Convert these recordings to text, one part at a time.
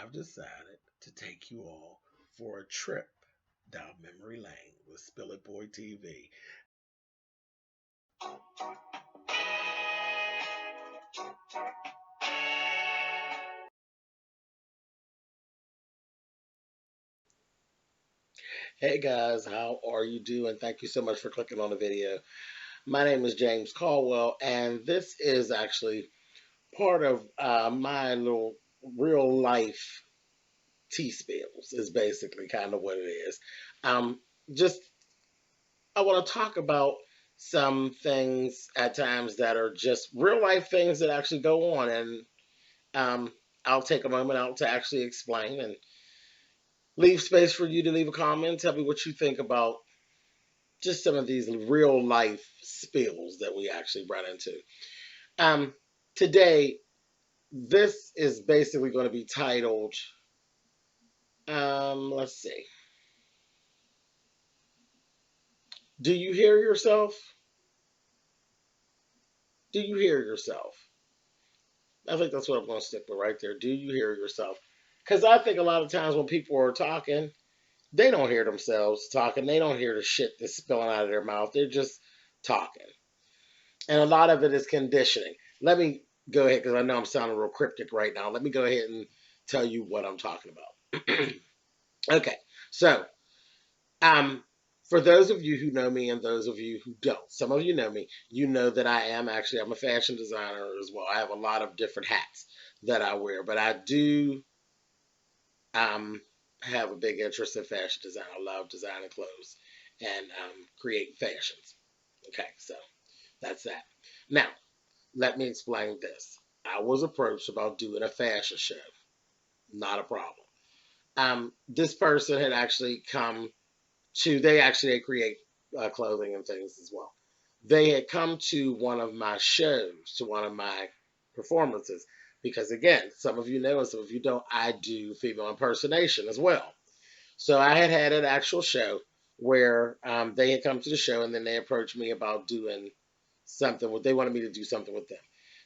I've decided to take you all for a trip down memory lane with SpillItBoy TV. Hey guys, how are you doing? Thank you so much for clicking on the video. My name is James Colwell, and this is actually part of my little real life tea spills, is basically kind of what it is. Just I want to talk about some things at times that are just real life things that actually go on, and um, I'll take a moment out to actually explain and leave space for you to leave a comment. Tell me what you think about just some of these real life spills that we actually run into. Um, Today, this is basically going to be titled, let's see, Do you hear yourself? Do you hear yourself? I think that's what I'm going to stick with right there. Do you hear yourself? Because I think a lot of times when people are talking, they don't hear themselves talking. They don't hear the shit that's spilling out of their mouth. They're just talking. And a lot of it is conditioning. Let me go ahead, because I know I'm sounding real cryptic right now. Let me go ahead and tell you what I'm talking about. Okay, so um, for those of you who know me and those of you who don't, some of you know me, you know that I'm a fashion designer as well. I have a lot of different hats that I wear, but I do um, have a big interest in fashion design. I love designing clothes and creating fashions. Okay, so that's that. Now, let me explain this. I was approached about doing a fashion show. Not a problem. This person had actually they create clothing and things as well. They had come to one of my shows, to one of my performances, because again, some of you know and some of you don't, I do female impersonation as well. So I had an actual show where they had come to the show and then they approached me about doing something. They wanted me to do something with them.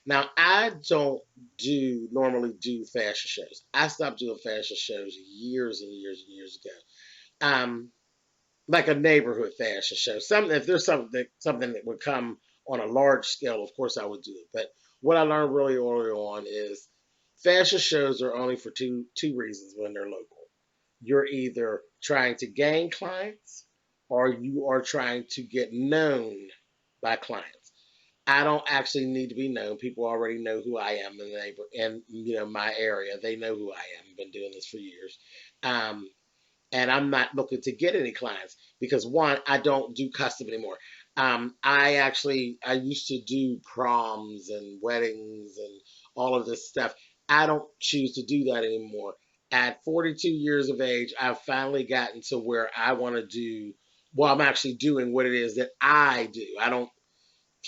Now I don't normally do fashion shows. I stopped doing fashion shows years and years and years ago. Like a neighborhood fashion show. Something if there's something that would come on a large scale, of course I would do it. But what I learned really early on is fashion shows are only for two reasons when they're local. You're either trying to gain clients or you are trying to get known by clients. I don't actually need to be known. People already know who I am in the my area. They know who I am. I've been doing this for years. Um, and I'm not looking to get any clients because one, I don't do custom anymore. I used to do proms and weddings and all of this stuff. I don't choose to do that anymore. At 42 years of age, I've finally gotten to where I want to do. Well, I'm actually doing what it is that I do. I don't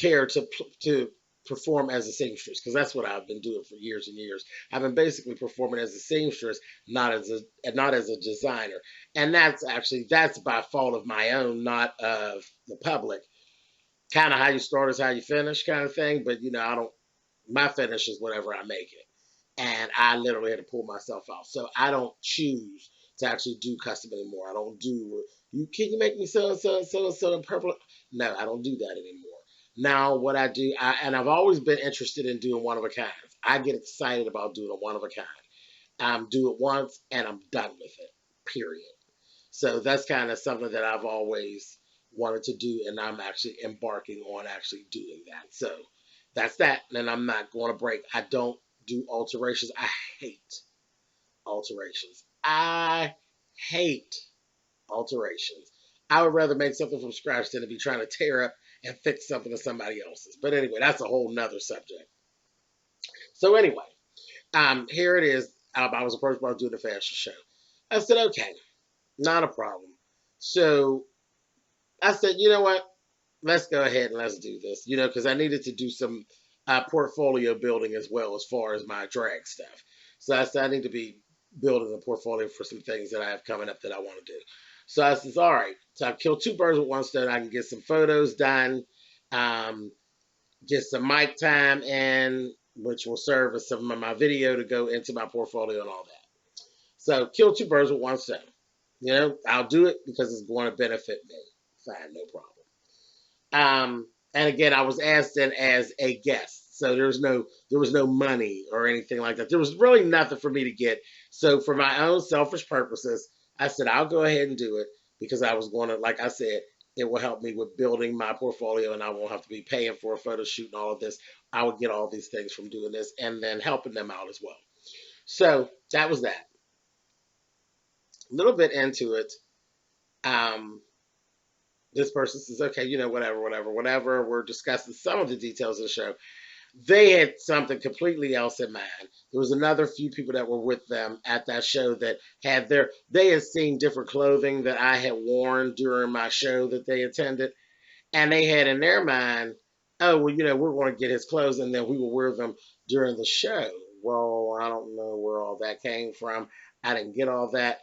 care to perform as a seamstress because that's what I've been doing for years and years. I've been basically performing as a seamstress, not as a designer, and that's by fault of my own, not of the public. Kind of how you start is how you finish, kind of thing. But I don't. My finish is whatever I make it, and I literally had to pull myself out. So I don't choose to actually do custom anymore. I don't do you. Can you make me so in purple? No, I don't do that anymore. Now, what I do, and I've always been interested in doing one of a kind. I get excited about doing a one of a kind. Do it once and I'm done with it, period. So that's kind of something that I've always wanted to do, and I'm actually embarking on actually doing that. So that's that, and I'm not going to break. I don't do alterations. I hate alterations. I hate alterations. I would rather make something from scratch than to be trying to tear up and fix something of somebody else's. But anyway, that's a whole nother subject. So anyway, here it is. I was approached about doing a fashion show. I said, okay, not a problem. So I said, you know what? Let's go ahead and let's do this. Because I needed to do some portfolio building as well as far as my drag stuff. So I said I need to be building a portfolio for some things that I have coming up that I want to do. So I said, all right. So I've killed two birds with one stone. I can get some photos done, um, get some mic time, and which will serve as some of my video to go into my portfolio and all that. So kill two birds with one stone. You know, I'll do it because it's going to benefit me. Fine, no problem. And again, I was asked in as a guest, so there was no money or anything like that. There was really nothing for me to get. So for my own selfish purposes, I said I'll go ahead and do it because I was going to, like I said, it will help me with building my portfolio, and I won't have to be paying for a photo shoot and all of this. I would get all these things from doing this, and then helping them out as well. So that was that. A little bit into it. This person says, okay, you know, whatever. We're discussing some of the details of the show. They had something completely else in mind. There was another few people that were with them at that show that they had seen different clothing that I had worn during my show that they attended. And they had in their mind, oh, well, you know, we're going to get his clothes and then we will wear them during the show. Well, I don't know where all that came from. I didn't get all that.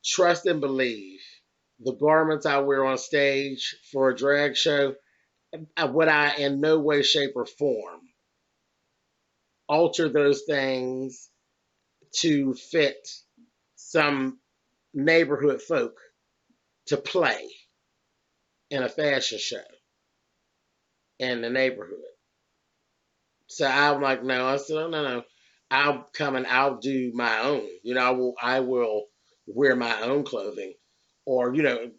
Trust and believe. The garments I wear on stage for a drag show, would I in no way, shape, or form alter those things to fit some neighborhood folk to play in a fashion show in the neighborhood. So I'm like, no. I said, no. I'll come and I'll do my own. You know, I will wear my own clothing. Or, you know,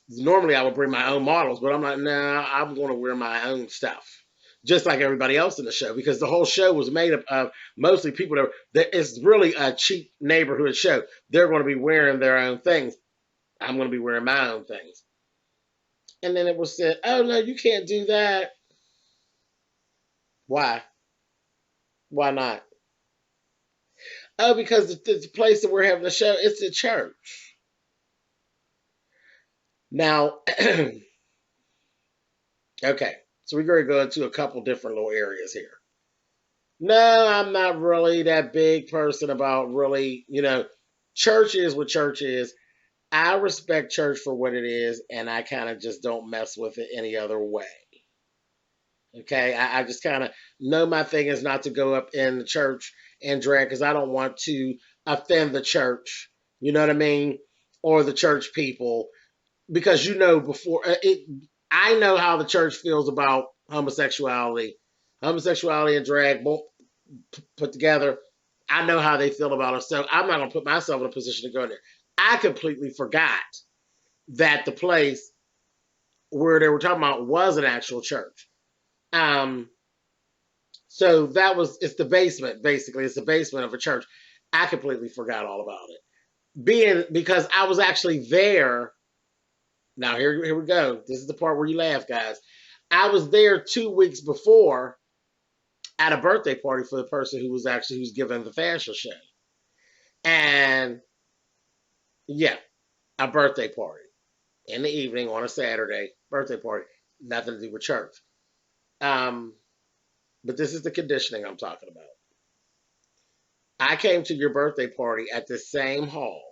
normally I would bring my own models, but I'm like, nah, I'm going to wear my own stuff. Just like everybody else in the show, because the whole show was made up of mostly people that it's really a cheap neighborhood show. They're going to be wearing their own things. I'm going to be wearing my own things. And then it was said, oh, no, you can't do that. Why? Why not? Oh, because the place that we're having the show, it's a church. Now, okay, so we're going to go into a couple different little areas here. No, I'm not really that big person about really, you know, church is what church is. I respect church for what it is, and I kind of just don't mess with it any other way. Okay, I just kind of know my thing is not to go up in the church and drag because I don't want to offend the church, you know what I mean, or the church people. Because you know I know how the church feels about homosexuality and drag put together. I know how they feel about it, so I'm not going to put myself in a position to go in there. I completely forgot that the place where they were talking about was an actual church. So it's the basement, basically. It's the basement of a church. I completely forgot all about it. Because I was actually there. Now, here we go. This is the part where you laugh, guys. I was there 2 weeks before at a birthday party for the person who's giving the fashion show. And, yeah, a birthday party in the evening on a Saturday, birthday party, nothing to do with church. But this is the conditioning I'm talking about. I came to your birthday party at the same hall,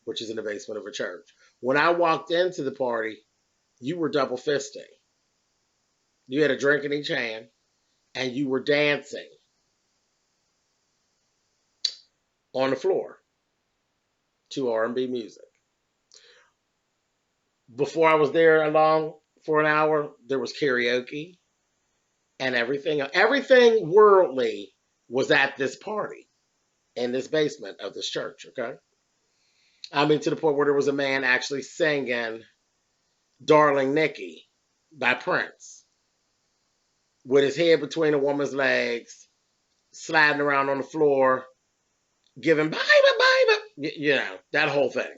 which is in the basement of a church. When I walked into the party, you were double fisting. You had a drink in each hand, and you were dancing on the floor to R&B music. Before I was there along for an hour, there was karaoke and everything. Everything worldly was at this party in this basement of this church, okay? I mean, to the point where there was a man actually singing Darling Nikki by Prince with his head between a woman's legs, sliding around on the floor, giving bye. You know, that whole thing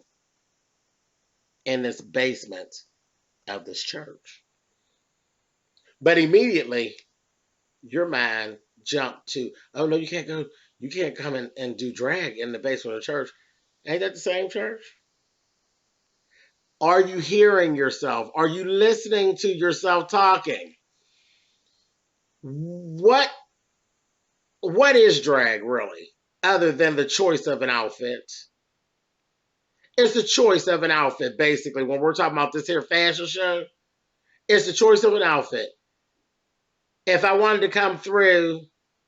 in this basement of this church. But immediately, your mind jumped to, oh, no, you can't come and do drag in the basement of the church. Ain't that the same church? Are you hearing yourself? Are you listening to yourself talking? What is drag really, other than the choice of an outfit? It's the choice of an outfit, basically. When we're talking about this here fashion show, it's the choice of an outfit. If I wanted to come through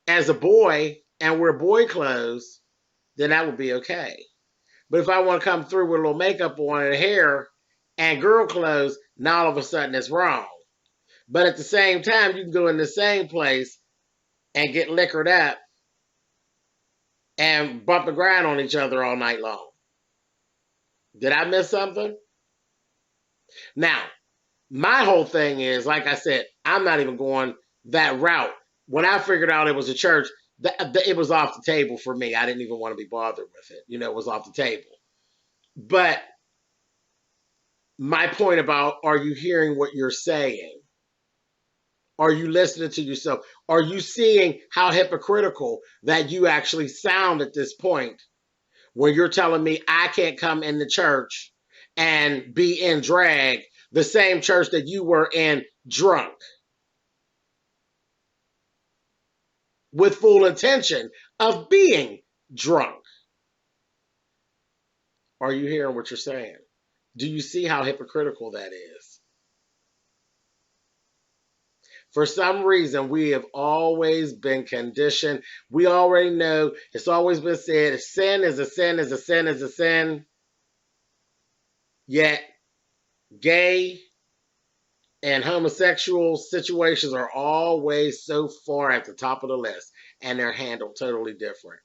as a boy and wear boy clothes, then that would be okay. But if I want to come through with a little makeup on and hair and girl clothes, now all of a sudden it's wrong. But at the same time, you can go in the same place and get liquored up and bump and grind on each other all night long. Did I miss something? Now, my whole thing is, like I said, I'm not even going that route. When I figured out it was a church, it was off the table for me. I didn't even want to be bothered with it. You know, it was off the table. But my point about, are you hearing what you're saying? Are you listening to yourself? Are you seeing how hypocritical that you actually sound at this point when you're telling me I can't come in the church and be in drag, the same church that you were in drunk, with full intention of being drunk? Are you hearing what you're saying? Do you see how hypocritical that is? For some reason, we have always been conditioned. We already know, it's always been said, sin is a sin is a sin is a sin. Yet, gay and homosexual situations are always so far at the top of the list, and they're handled totally different.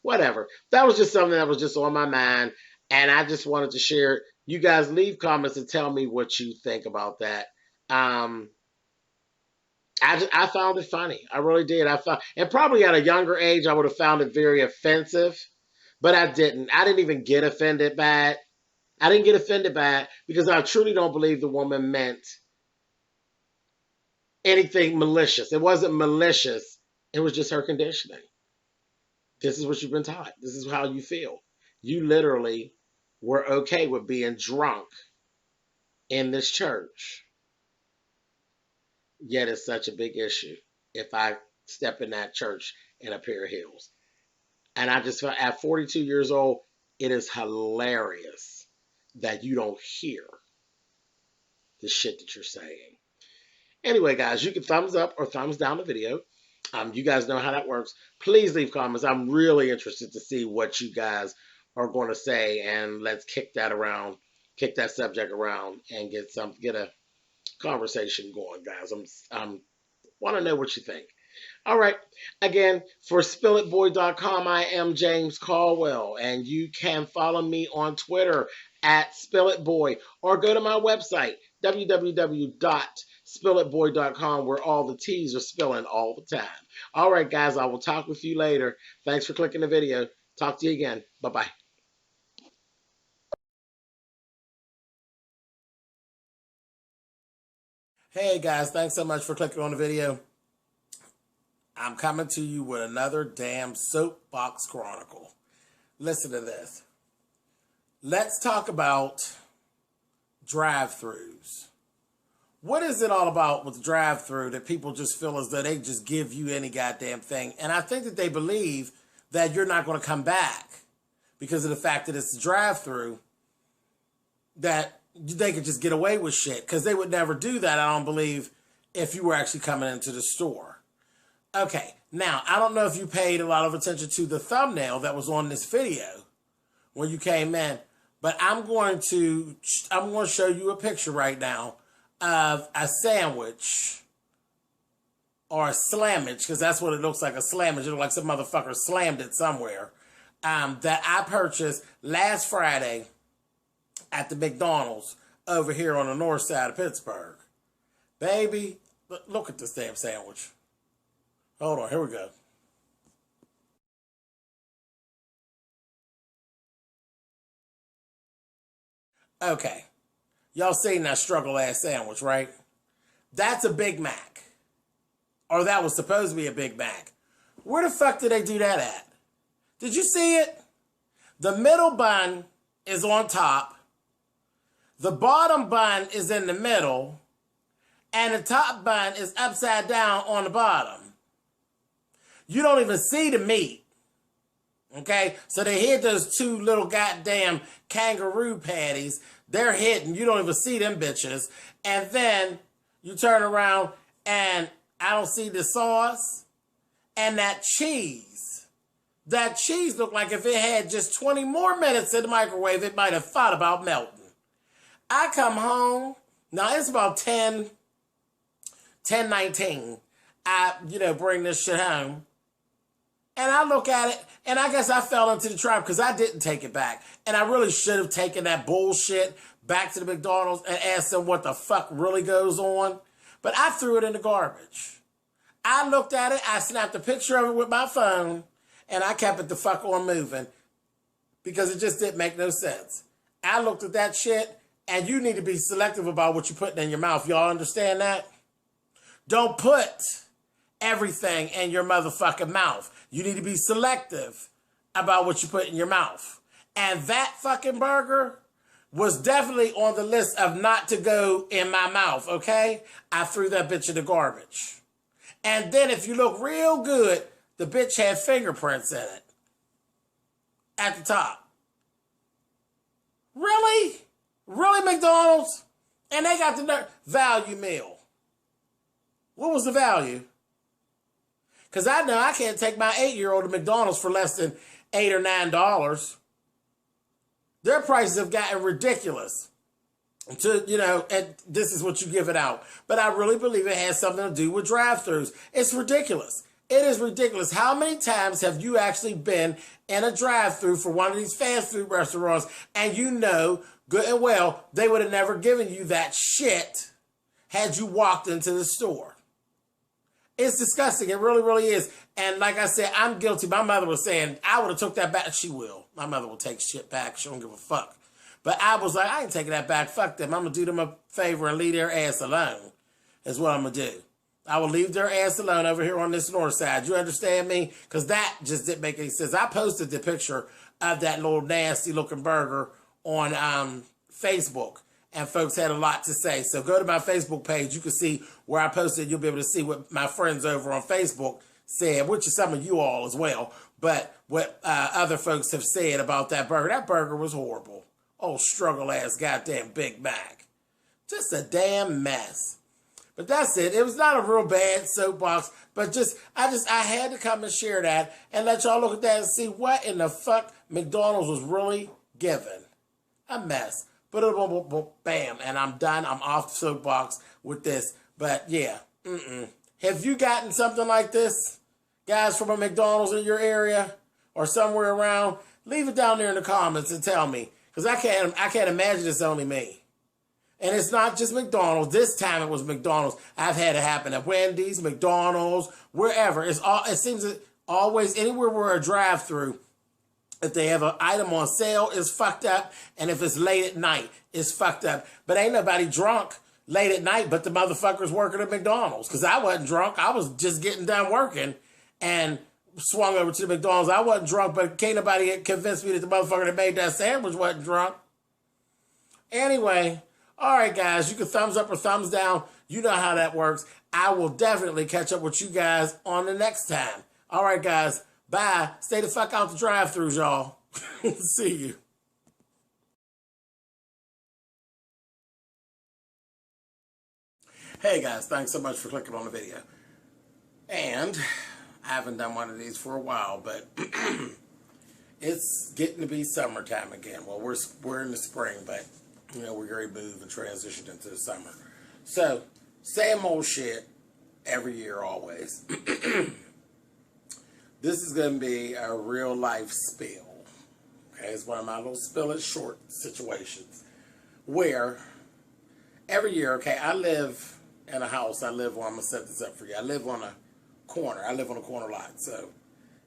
Whatever. That was just something that was just on my mind, and I just wanted to share it. You guys leave comments and tell me what you think about that. I found it funny. I really did. And probably at a younger age, I would have found it very offensive, but I didn't. I didn't even get offended by it. I didn't get offended by it because I truly don't believe the woman meant anything malicious. It wasn't malicious. It was just her conditioning. This is what you've been taught. This is how you feel. You literally were okay with being drunk in this church. Yet it's such a big issue if I step in that church in a pair of heels. And I just felt at 42 years old, it is hilarious that you don't hear the shit that you're saying. Anyway, guys, you can thumbs up or thumbs down the video. You guys know how that works. Please leave comments. I'm really interested to see what you guys are going to say, and let's kick that around, kick that subject around, and get a conversation going, guys. I'm want to know what you think. All right. Again, for SpillItBoy.com, I am James Colwell, and you can follow me on Twitter at SpillItBoy, or go to my website, www.SpillItBoy.com, where all the T's are spilling all the time. All right, guys, I will talk with you later. Thanks for clicking the video. Talk to you again. Bye-bye. Hey, guys, thanks so much for clicking on the video. I'm coming to you with another damn soapbox chronicle. Listen to this. Let's talk about drive-thrus. What is it all about with drive-thru that people just feel as though they just give you any goddamn thing? And I think that they believe that you're not going to come back because of the fact that it's a drive-thru, that they could just get away with shit, because they would never do that, I don't believe, if you were actually coming into the store. Okay, now, I don't know if you paid a lot of attention to the thumbnail that was on this video when you came in, but I'm going to show you a picture right now of a sandwich, or a slammage, because that's what it looks like, a slammage. It looks like some motherfucker slammed it somewhere, that I purchased last Friday at the McDonald's over here on the north side of Pittsburgh. Baby, look at this damn sandwich. Hold on, here we go. Okay. Y'all seen that struggle-ass sandwich, right? That's a Big Mac. Or that was supposed to be a Big Mac. Where the fuck did they do that at? Did you see it? The middle bun is on top. The bottom bun is in the middle. And the top bun is upside down on the bottom. You don't even see the meat. Okay? So they hid those two little goddamn kangaroo patties. They're hidden. You don't even see them bitches. And then you turn around and I don't see the sauce and that cheese That cheese looked like if it had just 20 more minutes in the microwave, it might have thought about melting. I come home. Now, it's about 10:19. I, bring this shit home. And I look at it, and I guess I fell into the trap because I didn't take it back. And I really should have taken that bullshit back to the McDonald's and asked them what the fuck really goes on. But I threw it in the garbage. I looked at it, I snapped a picture of it with my phone, and I kept it the fuck on moving because it just didn't make no sense. I looked at that shit, and you need to be selective about what you're putting in your mouth. Y'all understand that? Don't put everything in your motherfucking mouth. You need to be selective about what you put in your mouth. And that fucking burger was definitely on the list of not to go in my mouth, okay? I threw that bitch in the garbage. And then if you look real good, the bitch had fingerprints in it. At the top. Really? Really, McDonald's? And they got the value meal. What was the value? Because I know I can't take my 8-year-old to McDonald's for less than $8 or $9. Their prices have gotten ridiculous. And this is what you give it out. But I really believe it has something to do with drive-thrus. It's ridiculous. It is ridiculous. How many times have you actually been in a drive-thru for one of these fast food restaurants and you know good and well they would have never given you that shit had you walked into the store? It's disgusting. It really, really is. And like I said, I'm guilty. My mother was saying, I would have took that back. She will. My mother will take shit back. She don't give a fuck. But I was like, I ain't taking that back. Fuck them. I'm going to do them a favor and leave their ass alone is what I'm going to do. I will leave their ass alone over here on this north side. You understand me? Because that just didn't make any sense. I posted the picture of that little nasty looking burger on Facebook. And folks had a lot to say. So go to my Facebook page. You can see where I posted. You'll be able to see what my friends over on Facebook said, which is some of you all as well. But what other folks have said about that burger. That burger was horrible. Oh, struggle-ass goddamn Big Mac. Just a damn mess. But that's it. It was not a real bad soapbox. But I had to come and share that and let y'all look at that and see what in the fuck McDonald's was really giving. A mess. Bam, and I'm done. I'm off the soapbox with this. But yeah, Have you gotten something like this, guys, from a McDonald's in your area or somewhere around? Leave it down there in the comments and tell me, because I can't imagine it's only me. And it's not just McDonald's. This time it was McDonald's. I've had it happen at Wendy's, McDonald's, wherever. It seems that always anywhere where a drive-through. If they have an item on sale, it's fucked up. And if it's late at night, it's fucked up. But ain't nobody drunk late at night but the motherfuckers working at McDonald's. Because I wasn't drunk. I was just getting done working and swung over to the McDonald's. I wasn't drunk, but can't nobody convince me that the motherfucker that made that sandwich wasn't drunk. Anyway, all right, guys. You can thumbs up or thumbs down. You know how that works. I will definitely catch up with you guys on the next time. All right, guys. Bye. Stay the fuck out the drive-thrus, y'all. See you. Hey, guys. Thanks so much for clicking on the video. And I haven't done one of these for a while, but it's getting to be summertime again. Well, we're in the spring, but, we're ready to move and transition into the summer. So, same old shit every year, always. This is going to be a real life spill. Okay, it's one of my little spill it short situations where every year, okay, I live in a house. I'm going to set this up for you. I live on a corner. I live on a corner lot. So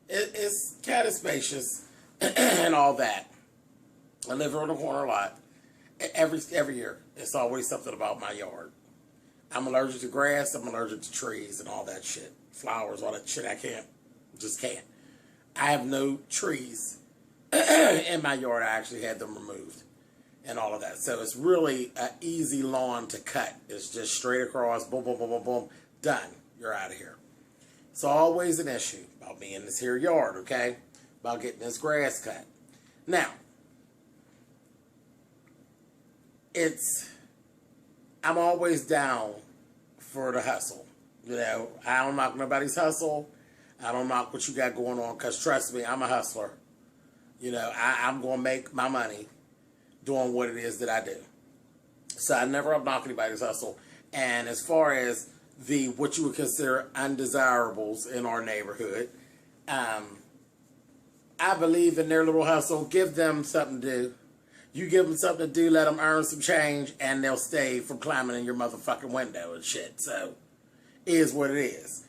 it's kind of spacious and all that. I live on a corner lot. Every year, it's always something about my yard. I'm allergic to grass. I'm allergic to trees and all that shit. Flowers, all that shit. Just can't. I have no trees in my yard. I actually had them removed and all of that. So it's really an easy lawn to cut. It's just straight across, boom, boom, boom, boom, boom, done. You're out of here. It's always an issue about me in this here yard, okay? About getting this grass cut. Now, I'm always down for the hustle. I don't knock nobody's hustle. I don't knock what you got going on, because trust me, I'm a hustler. You know, I'm going to make my money doing what it is that I do. So I never knock anybody's hustle. And as far as what you would consider undesirables in our neighborhood, I believe in their little hustle. Give them something to do. You give them something to do, let them earn some change, and they'll stay from climbing in your motherfucking window and shit. So, it is what it is.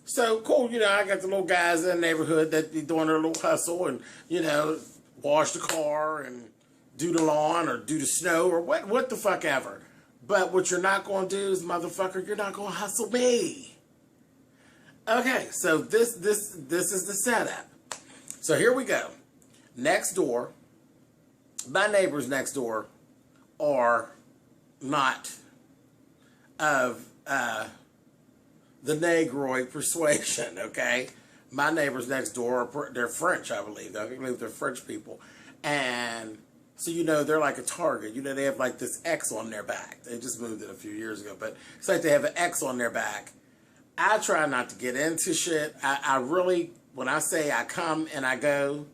So, cool, you know, I got the little guys in the neighborhood that be doing their little hustle and, you know, wash the car and do the lawn or do the snow or what the fuck ever. But what you're not going to do is, motherfucker, you're not going to hustle me. Okay, so this is the setup. So here we go. Next door, my neighbors next door are not of the Negroid persuasion, okay? My neighbors next door, they're French, I believe. I believe they're French people. And so, you know, they're like a Target. You know, they have like this X on their back. They just moved it a few years ago. But it's like they have an X on their back. I try not to get into shit. I really, when I say I come and I go,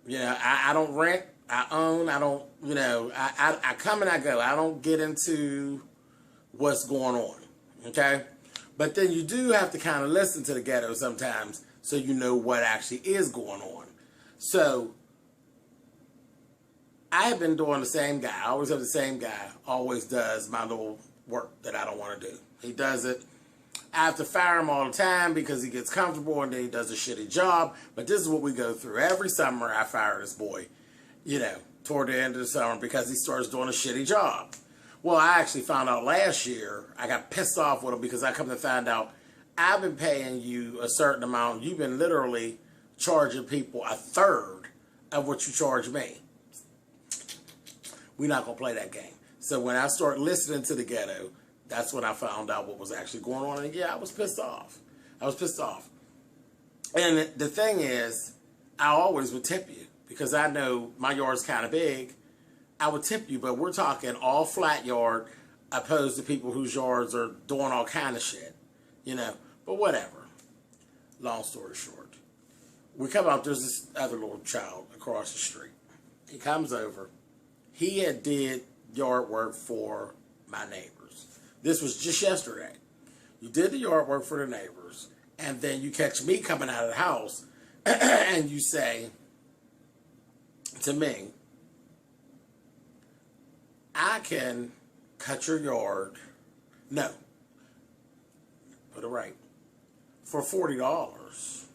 you know, I don't rent, I own, I don't, you know, I come and I go. I don't get into what's going on, okay? But then you do have to kind of listen to the ghetto sometimes so you know what actually is going on. So, I have been doing the same guy. I always have the same guy. Always does my little work that I don't want to do. He does it. I have to fire him all the time because he gets comfortable and then he does a shitty job. But this is what we go through. Every summer I fire this boy, you know, toward the end of the summer because he starts doing a shitty job. Well, I actually found out last year, I got pissed off with him because I come to find out I've been paying you a certain amount. You've been literally charging people a third of what you charge me. We're not going to play that game. So when I start listening to the ghetto, that's when I found out what was actually going on. And yeah, I was pissed off. I was pissed off. And the thing is, I always would tip you because I know my yard's kind of big. I would tip you, but we're talking all flat yard opposed to people whose yards are doing all kind of shit, you know. But whatever. Long story short. We come out, there's this other little child across the street. He comes over. He had did yard work for my neighbors. This was just yesterday. You did the yard work for the neighbors, and then you catch me coming out of the house, and you say to me, I can cut your yard, no, put it right, for $40.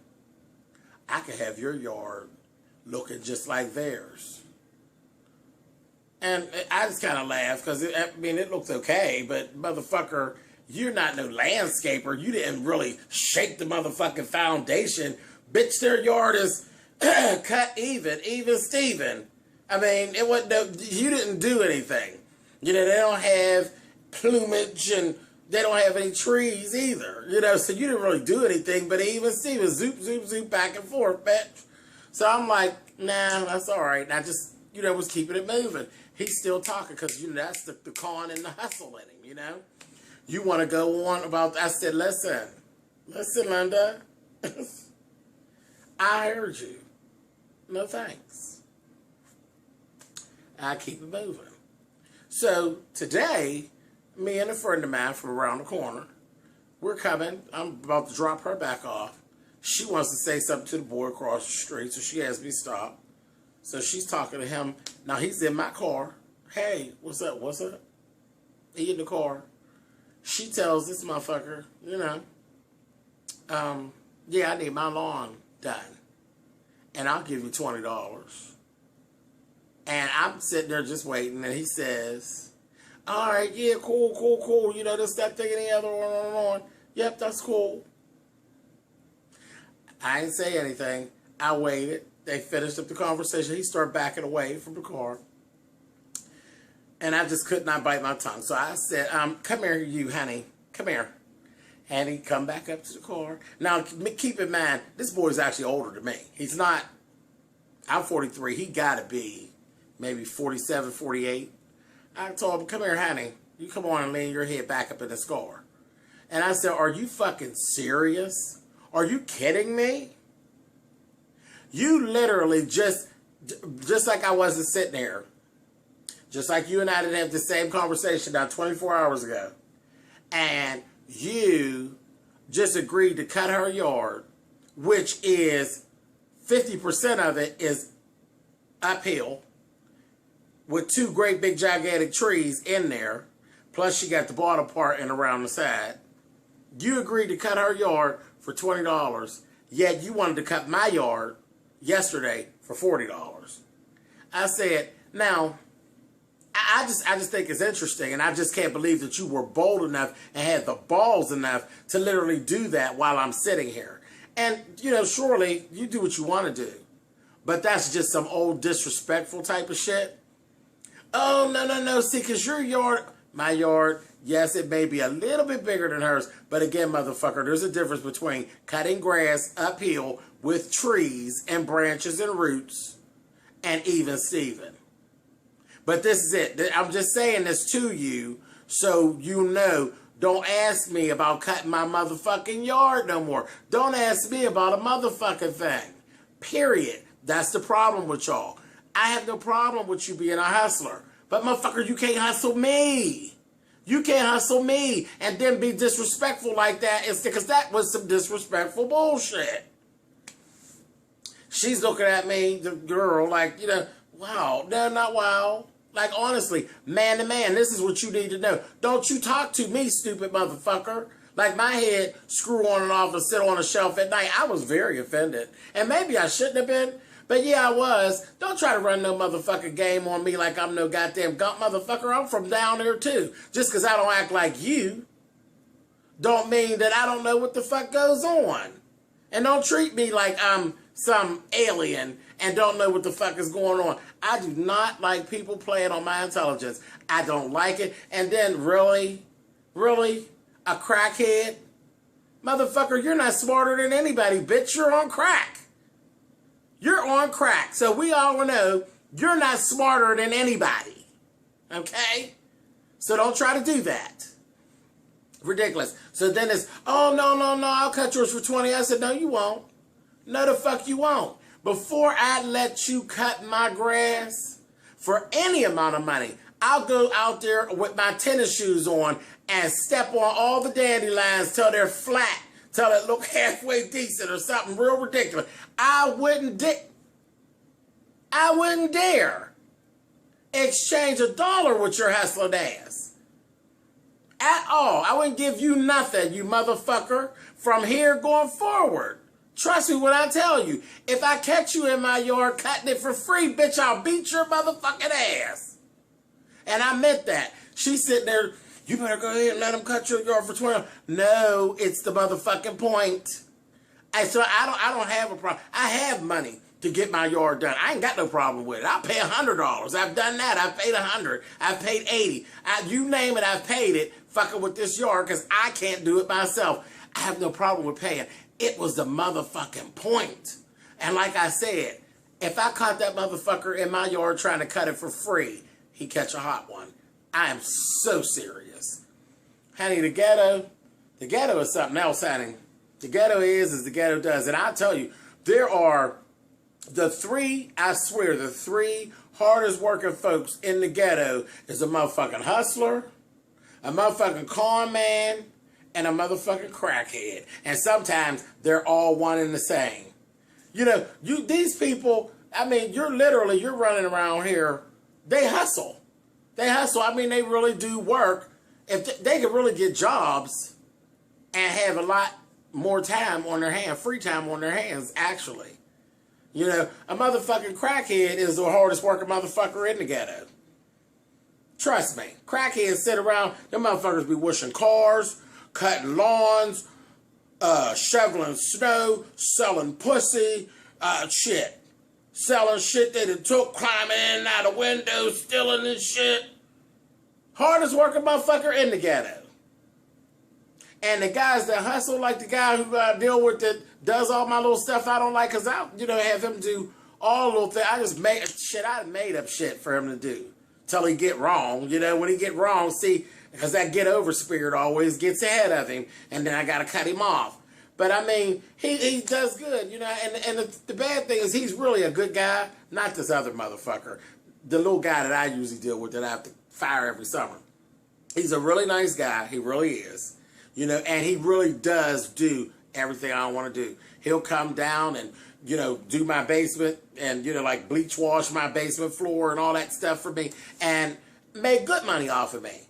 I can have your yard looking just like theirs. And I just kind of laughed because, I mean, it looks okay, but motherfucker, you're not no landscaper. You didn't really shake the motherfucking foundation. Bitch, their yard is cut even Steven. I mean, it wasn't no, you didn't do anything. You know, they don't have plumage and they don't have any trees either. You know, so you didn't really do anything, but even Steven, zoop, zoop, zoop, back and forth, bitch. So I'm like, nah, that's all right. And I just, you know, was keeping it moving. He's still talking because, you know, that's the con and the hustle in him, you know. You want to go on about, I said, listen, Linda, I heard you. No thanks. I keep it moving. So today, me and a friend of mine from around the corner, we're coming. I'm about to drop her back off. She wants to say something to the boy across the street, so she has me stop. So she's talking to him. Now he's in my car. Hey, what's up? What's up? He in the car. She tells this motherfucker, you know, yeah, I need my lawn done. And I'll give you $20. And I'm sitting there just waiting, and he says, all right, yeah, cool. You know, this, that, thing, and the other, on. Yep, that's cool. I didn't say anything. I waited. They finished up the conversation. He started backing away from the car. And I just could not bite my tongue. So I said, come here, you, honey. Come here. And he come back up to the car. Now, keep in mind, this boy is actually older than me. He's not, I'm 43. He got to be maybe 47, 48. I told him, come here, honey. You come on and lean your head back up in this car. And I said, are you fucking serious? Are you kidding me? You literally just like I wasn't sitting there, just like you and I didn't have the same conversation now 24 hours ago, and you just agreed to cut her yard, which is 50% of it is uphill with 2 great big gigantic trees in there, plus she got the bottom part and around the side. You agreed to cut her yard for $20, yet you wanted to cut my yard yesterday for $40. I said, now, I just think it's interesting, and I just can't believe that you were bold enough and had the balls enough to literally do that while I'm sitting here. And, you know, surely you do what you want to do. But that's just some old disrespectful type of shit. Oh, no. See, because your yard, my yard, yes, it may be a little bit bigger than hers. But again, motherfucker, there's a difference between cutting grass uphill with trees and branches and roots and even Steven. But this is it. I'm just saying this to you so you know. Don't ask me about cutting my motherfucking yard no more. Don't ask me about a motherfucking thing. Period. That's the problem with y'all. I have no problem with you being a hustler. But motherfucker, you can't hustle me. You can't hustle me and then be disrespectful like that. It's because that was some disrespectful bullshit. She's looking at me, the girl, like, you know, wow. No, not wow. Like, honestly, man to man, this is what you need to know. Don't you talk to me, stupid motherfucker. Like, my head screw on and off and sit on a shelf at night. I was very offended. And maybe I shouldn't have been, but yeah, I was. Don't try to run no motherfucking game on me like I'm no goddamn gump motherfucker. I'm from down there, too. Just because I don't act like you don't mean that I don't know what the fuck goes on. And don't treat me like I'm some alien and don't know what the fuck is going on. I do not like people playing on my intelligence. I don't like it. And then really, a crackhead? Motherfucker, you're not smarter than anybody, bitch. You're on crack. You're on crack. So we all know you're not smarter than anybody. Okay? So don't try to do that. Ridiculous. So then it's, oh, no, I'll cut yours for 20. I said, no, you won't. No, the fuck you won't. Before I let you cut my grass for any amount of money, I'll go out there with my tennis shoes on and step on all the dandelions till they're flat, till it look halfway decent or something real ridiculous. I wouldn't dare exchange $1 with your hustling ass. At all. I wouldn't give you nothing, you motherfucker, from here going forward. Trust me when I tell you, if I catch you in my yard cutting it for free, bitch, I'll beat your motherfucking ass. And I meant that. She's sitting there, you better go ahead and let him cut your yard for 20. No, it's the motherfucking point. So I don't have a problem. I have money to get my yard done. I ain't got no problem with it. I'll pay $100. I've done that. I've paid $100. I've paid $80. You name it, I've paid it fucking with this yard because I can't do it myself. I have no problem with paying. It was the motherfucking point. And like I said, if I caught that motherfucker in my yard trying to cut it for free, he'd catch a hot one. I am so serious. Honey, the ghetto is something else, honey. The ghetto is as the ghetto does. And I'll tell you, there are the three hardest working folks in the ghetto is a motherfucking hustler, a motherfucking con man, and a motherfucking crackhead. And sometimes they're all one and the same. You know, these people, I mean, you're running around here. They hustle. I mean, they really do work. If they could really get jobs and have a lot more time on their hands, free time on their hands, actually. You know, a motherfucking crackhead is the hardest working motherfucker in the ghetto. Trust me. Crackheads sit around, them motherfuckers be washing cars, cutting lawns, shoveling snow, selling pussy, selling shit they done took, climbing in and out of windows, stealing and shit. Hardest working motherfucker in the ghetto. And the guys that hustle, like the guy who I deal with that does all my little stuff I don't like, because I, have him do all little things. I made up shit for him to do till he get wrong. When he get wrong, see, because that get over spirit always gets ahead of him, and then I got to cut him off. But I mean, he does good, you know, and the bad thing is he's really a good guy, not this other motherfucker, the little guy that I usually deal with that I have to fire every summer. He's a really nice guy, he really is, you know, and he really does do everything I want to do. He'll come down and, you know, do my basement and, you know, like bleach wash my basement floor and all that stuff for me and make good money off of me.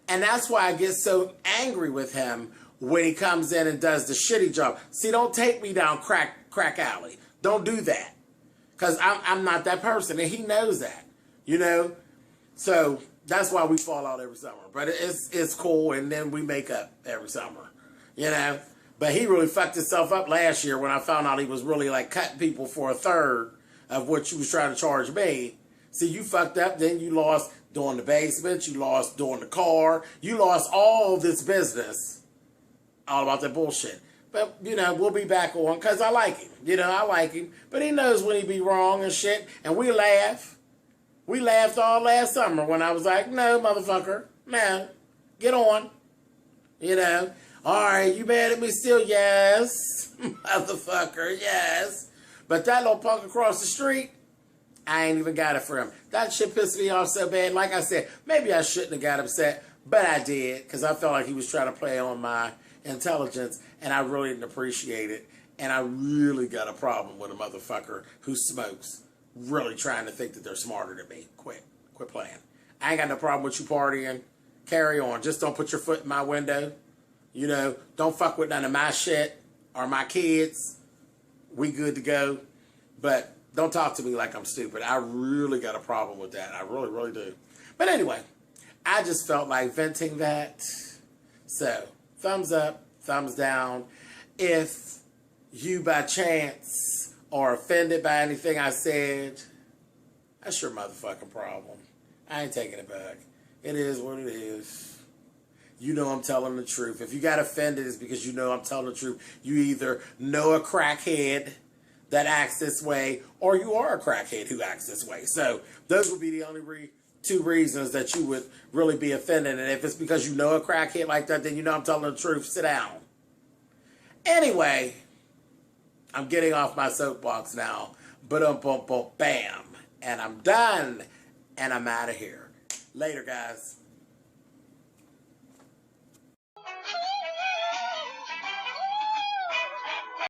And that's why I get so angry with him when he comes in and does the shitty job. See, don't take me down crack alley. Don't do that. Because I'm not that person, and he knows that, you know. So that's why we fall out every summer. But it's cool, and then we make up every summer, you know. But he really fucked himself up last year when I found out he was really like cutting people for a third of what you was trying to charge me. See, you fucked up, then you lost doing the basement, you lost doing the car, you lost all this business. All about that bullshit. But, you know, we'll be back on, because I like him. You know, I like him. But he knows when he be wrong and shit, and we laugh. We laughed all last summer when I was like, no, motherfucker, man, get on. You know, all right, you mad at me still? Yes. Motherfucker, yes. But that little punk across the street, I ain't even got it for him. That shit pissed me off so bad. Like I said, maybe I shouldn't have got upset, but I did, because I felt like he was trying to play on my intelligence, and I really didn't appreciate it. And I really got a problem with a motherfucker who smokes, really trying to think that they're smarter than me. Quit playing. I ain't got no problem with you partying. Carry on. Just don't put your foot in my window. You know, don't fuck with none of my shit or my kids. We good to go. But don't talk to me like I'm stupid. I really got a problem with that. I really, really do. But anyway, I just felt like venting that. So, thumbs up, thumbs down. If you by chance are offended by anything I said, that's your motherfucking problem. I ain't taking it back. It is what it is. You know I'm telling the truth. If you got offended, it's because you know I'm telling the truth. You either know a crackhead that acts this way, or you are a crackhead who acts this way. So those would be the only two reasons that you would really be offended. And if it's because you know a crackhead like that, then you know I'm telling the truth. Sit down. Anyway, I'm getting off my soapbox now. Bam. And I'm done. And I'm out of here. Later, guys.